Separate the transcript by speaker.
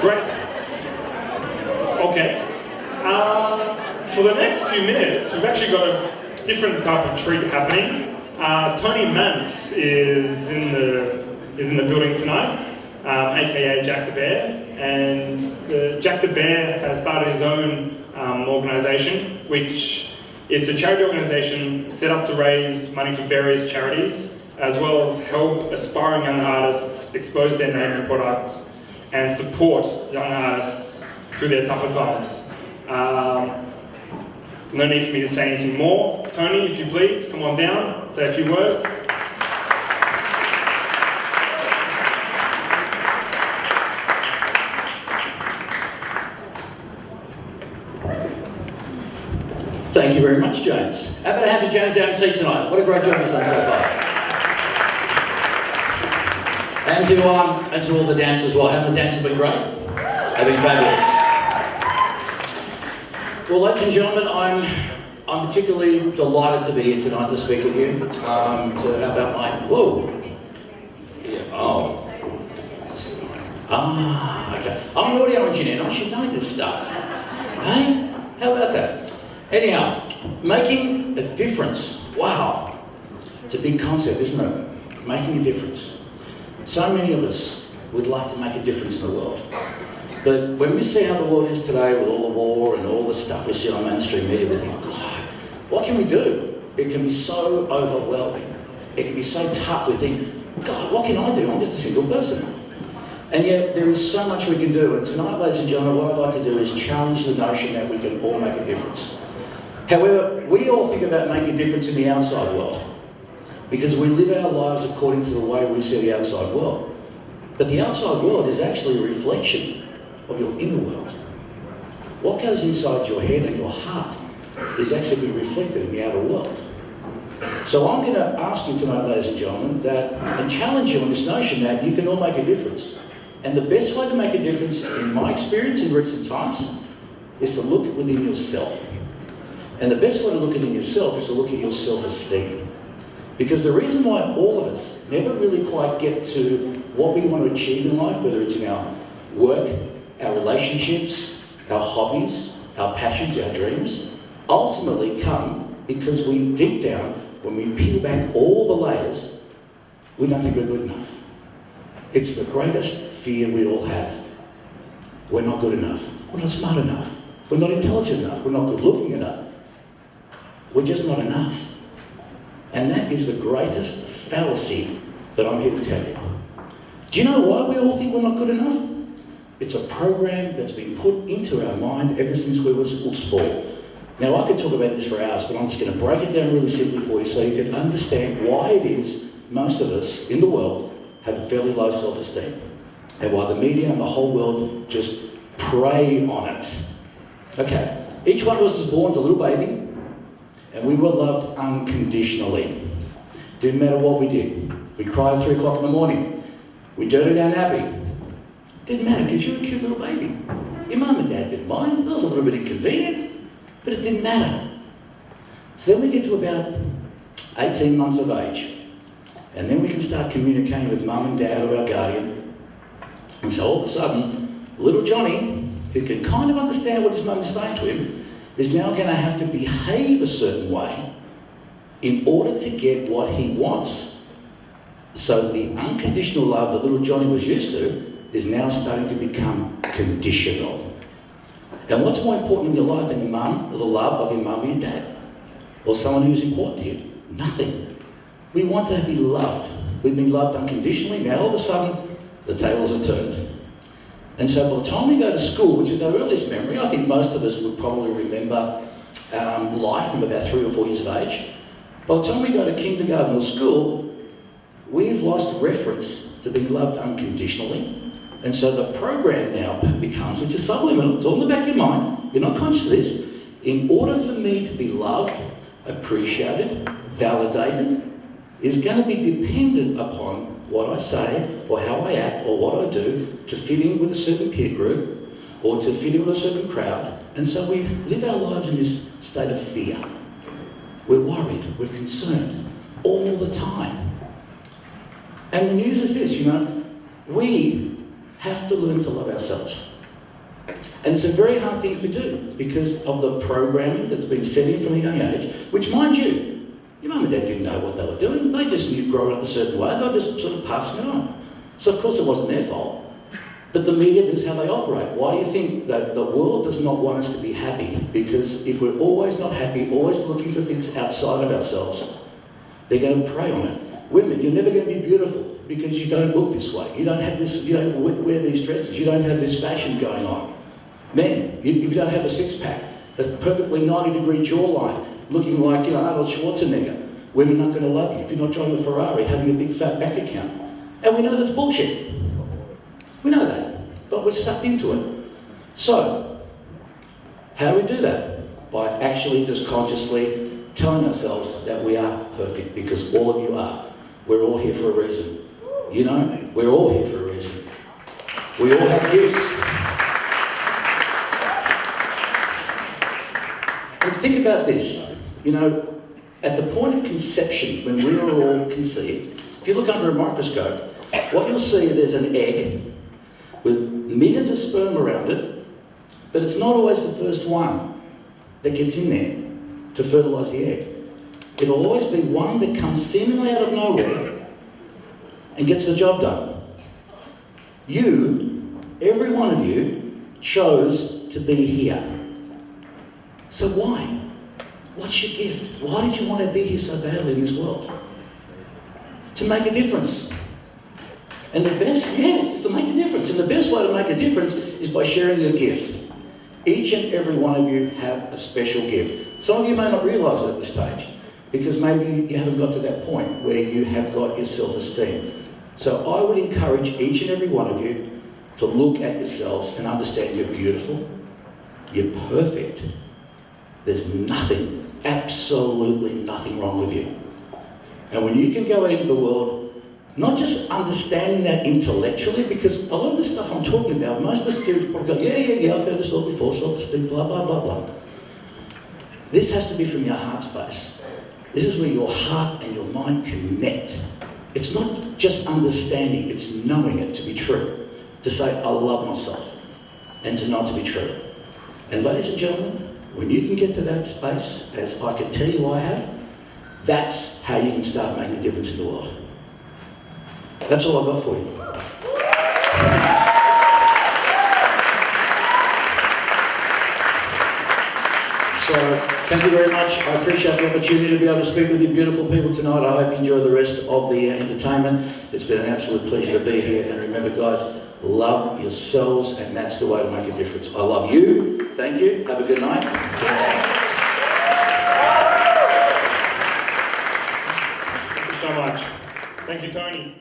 Speaker 1: Great. Okay. For the next few minutes, we've actually got a different type of treat happening. Tony Mance is in the building tonight, aka Jack the Bear, and Jack the Bear has started his own organisation, which is a charity organisation set up to raise money for various charities, as well as help aspiring young artists expose their name and products and support young artists through their tougher times. No need for me to say anything more. Tony, if you please, come on down, say a few words.
Speaker 2: Thank you very much, James. How about having James out in seat tonight? What a great job he's done so far. And to all the dancers as well. Haven't the dancers been great? They've been fabulous. Well, ladies and gentlemen, I'm particularly delighted to be here tonight to speak with you. How about my... Whoa. Yeah, okay. I'm an audio engineer and I should know this stuff. Hey? How about that? Anyhow, making a difference. Wow. It's a big concept, isn't it? Making a difference. So many of us would like to make a difference in the world. But when we see how the world is today with all the war and all the stuff we see on mainstream media, we think, God, what can we do? It can be so overwhelming. It can be so tough. We think, God, what can I do? I'm just a single person. And yet there is so much we can do. And tonight, ladies and gentlemen, what I'd like to do is challenge the notion that we can all make a difference. However, we all think about making a difference in the outside world because we live our lives according to the way we see the outside world. But the outside world is actually a reflection of your inner world. What goes inside your head and your heart is actually being reflected in the outer world. So I'm going to ask you tonight, ladies and gentlemen, and challenge you on this notion that you can all make a difference. And the best way to make a difference, in my experience in recent times, is to look within yourself. And the best way to look within yourself is to look at your self-esteem. Because the reason why all of us never really quite get to what we want to achieve in life, whether it's in our work, our relationships, our hobbies, our passions, our dreams, ultimately come because we, deep down, when we peel back all the layers, we don't think we're good enough. It's the greatest fear we all have. We're not good enough. We're not smart enough. We're not intelligent enough. We're not good looking enough. We're just not enough. And that is the greatest fallacy that I'm here to tell you. Do you know why we all think we're not good enough? It's a program that's been put into our mind ever since we were small. Now, I could talk about this for hours, but I'm just going to break it down really simply for you so you can understand why it is most of us in the world have a fairly low self-esteem and why the media and the whole world just prey on it. Okay, each one of us was born as a little baby and we were loved unconditionally. Didn't matter what we did. We cried at 3 o'clock in the morning. We dirtied our nappy. Didn't matter because you were a cute little baby. Your mum and dad didn't mind. It was a little bit inconvenient, but it didn't matter. So then we get to about 18 months of age, and then we can start communicating with mum and dad or our guardian. And so all of a sudden, little Johnny, who can kind of understand what his mum is saying to him, is now going to have to behave a certain way in order to get what he wants. So the unconditional love that little Johnny was used to is now starting to become conditional. And what's more important in your life than the love of your mum or your dad? Or someone who's important to you? Nothing. We want to be loved. We've been loved unconditionally. Now all of a sudden, the tables are turned. And so by the time we go to school, which is our earliest memory, I think most of us would probably remember life from about 3 or 4 years of age. By the time we go to kindergarten or school, we've lost reference to being loved unconditionally. And so the program now becomes, which is subliminal, it's all in the back of your mind, you're not conscious of this, in order for me to be loved, appreciated, validated, is going to be dependent upon what I say or how I act or what I do to fit in with a certain peer group or to fit in with a certain crowd. And so we live our lives in this state of fear. We're worried, we're concerned all the time. And the news is this, we have to learn to love ourselves. And it's a very hard thing to do because of the programming that's been set in from a young age, which, mind you, your mum and dad didn't know what they were doing. They just knew growing up a certain way. They were just sort of passing it on. So, of course, it wasn't their fault. But the media, this is how they operate. Why do you think that the world does not want us to be happy? Because if we're always not happy, always looking for things outside of ourselves, they're going to prey on it. Women, you're never going to be beautiful because you don't look this way. You don't have this, you don't wear these dresses. You don't have this fashion going on. Men, you don't have a six-pack, a perfectly 90-degree jawline, looking like, Arnold Schwarzenegger. Women aren't going to love you if you're not driving a Ferrari, having a big fat bank account. And we know that's bullshit. We know that, but we're sucked into it. So, how do we do that? By actually just consciously telling ourselves that we are perfect, because all of you are. We're all here for a reason. We're all here for a reason. We all have gifts. And think about this. At the point of conception, when we were all conceived, if you look under a microscope, what you'll see is there's an egg with millions of sperm around it, but it's not always the first one that gets in there to fertilise the egg. It'll always be one that comes seemingly out of nowhere and gets the job done. You, every one of you, chose to be here. So why? What's your gift? Why did you want to be here so badly in this world? To make a difference. And the best, yes, to make a difference. And the best way to make a difference is by sharing your gift. Each and every one of you have a special gift. Some of you may not realise it at this stage, because maybe you haven't got to that point where you have got your self-esteem. So I would encourage each and every one of you to look at yourselves and understand you're beautiful, you're perfect. There's nothing, absolutely nothing wrong with you. And when you can go out into the world, not just understanding that intellectually, because a lot of the stuff I'm talking about, most of the students probably go, yeah, I've heard this all before, self-esteem, blah, blah, blah, blah. This has to be from your heart space. This is where your heart and your mind connect. It's not just understanding, it's knowing it to be true. To say, I love myself, and to know it to be true. And ladies and gentlemen, when you can get to that space, as I can tell you I have, that's how you can start making a difference in the world. That's all I've got for you. So, thank you very much. I appreciate the opportunity to be able to speak with you beautiful people tonight. I hope you enjoy the rest of the entertainment. It's been an absolute pleasure to be here. And remember, guys, love yourselves, and that's the way to make a difference. I love you. Thank you. Have a good night.
Speaker 1: Thank you so much. Thank you, Tony.